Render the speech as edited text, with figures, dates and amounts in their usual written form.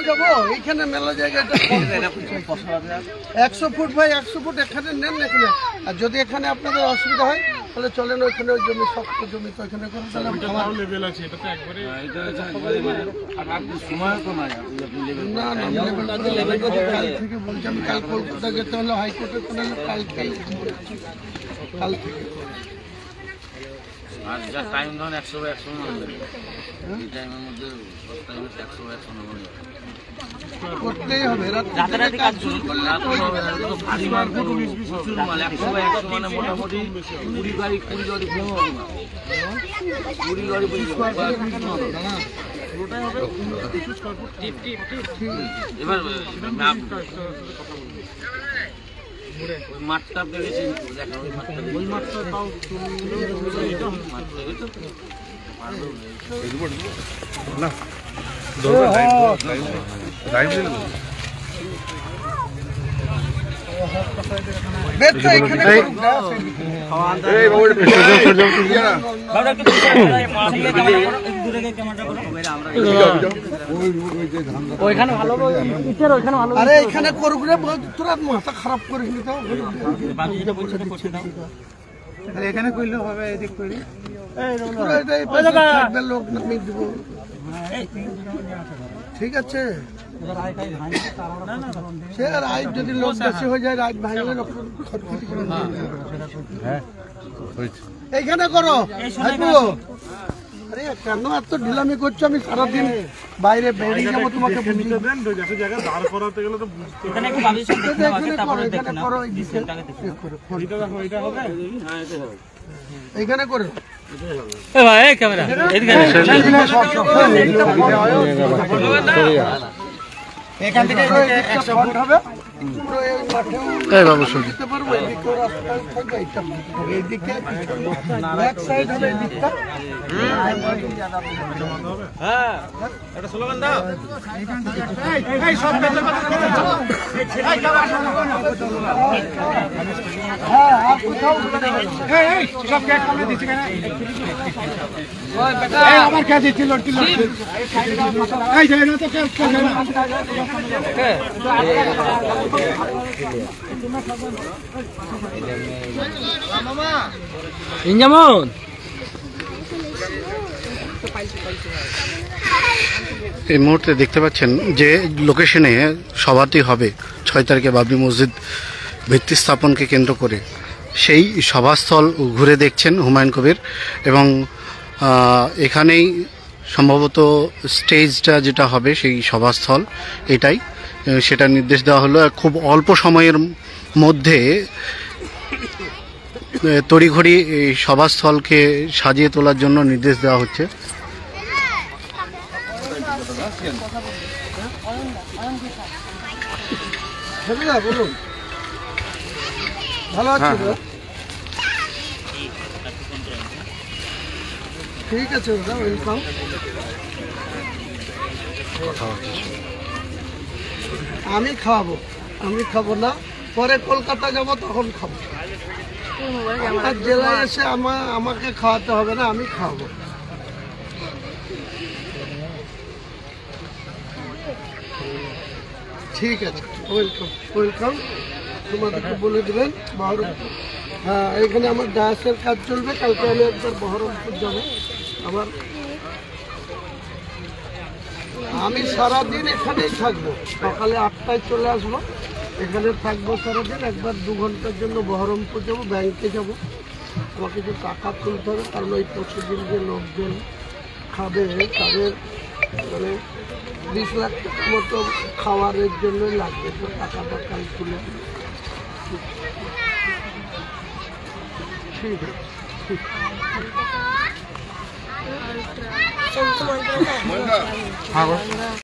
যাবো এইখানে মেলা জায়গাটা 100 ফুট ভাই 100 ফুট এখানে নেন না এখানে। আর যদি এখানে আপনাদের অসুবিধা হয় তাহলে চলেন ওইখানে, ওই জমি শক্ত জমি তো ওইখানে করুন। তাহলে লেভেল আছে, এটা তো একবারে সময় তো নাই। না না কাল থেকে বলছি আমি, কাল কলকাতা যেতে হলো হাইকোর্টে, কোনো কাল থেকে আর যা টাইম ধরুন 100 এই টাইমের মধ্যে করতেই হবে। রাতে কাজ শুরু করলে ভারী মাল প্রচুর মাল 100 মানে মোটামুটি 20 গাড়ি 20 গাড়ি ভেঙে হবে না, 20 গাড়ি এবার ওই মাঠটা পেয়েছি দেখেন, ওই মাঠটা তাও আরে এখানে করুক রে, তোরা মাথা খারাপ করিস নি তো। এখানে করলে হবে, এদিক করি লোক নামিয়ে দিব, ঠিক আছে। সে রাইট যদি লোক বেশি হয়ে যায়, রাইট ভাঙলে এইখানে করো। আরে কেন এত ঢিলামি করছো? আমি সারাদিন বাইরে বেরিয়ে যাবো, তোমাকে এইখানে করো। এখান থেকে 100 ফুট হবে, দিতে পারবো। এদিকে রাস্তা থাকবে, এইদিকে ব্যাক সাইড হবে, এদিকটা একটা স্লোগান দাও। হ্যাঁ আর কোথাও সব ক্যাশ করে দিচ্ছি কেন? আমার কাছে ছিল এই যায় না তো ক্যাশ করে না। যেমন এই মুহূর্তে দেখতে পাচ্ছেন যে লোকেশনে সভাটি হবে 6 তারিখে বাবরি মসজিদ ভিত্তি স্থাপনকে কেন্দ্র করে, সেই সভাস্থল ঘুরে দেখছেন হুমায়ুন কবির। এবং এখানেই সম্ভবত স্টেজটা যেটা হবে সেই সভাস্থল এটাই, সেটা নির্দেশ দেওয়া হলো। খুব অল্প সময়ের মধ্যে তড়িঘড়ি এই সভাস্থলকে সাজিয়ে তোলার জন্য নির্দেশ দেওয়া হচ্ছে। ভালো আছে, ঠিক আছে দাদা, ওয়েলকাম। আমি খাওয়াবো, আমি খাবো না, পরে কলকাতা যাবো তখন খাবো। আর জেলায় এসে আমাকে খাওয়াতে হবে না, আমি খাওয়াবো। ঠিক আছে, ওয়েলকাম ওয়েলকাম। তোমাদেরকে বলে দেবেন বহরমপুর। হ্যাঁ, এখানে আমার ডায়াসের কাজ চলবে, কালকে আমি একবার বহরমপুর যাবো। আবার আমি সারাদিন এখানেই থাকবো, সকালে 8টায় চলে আসবো, এখানে থাকবো সারাদিন। একবার 2 ঘন্টার জন্য বহরমপুর যাবো, ব্যাংকে যাবো, আমাকে কিছু টাকা তুলতে হবে, কারণ ওই প্রতিদিন যে লোকজন খাবে তাদের মানে 20 লাখ টাকার মতো খাওয়ারের জন্যই লাগবে, তো টাকাটা কাল তুলে। ঠিক আছে।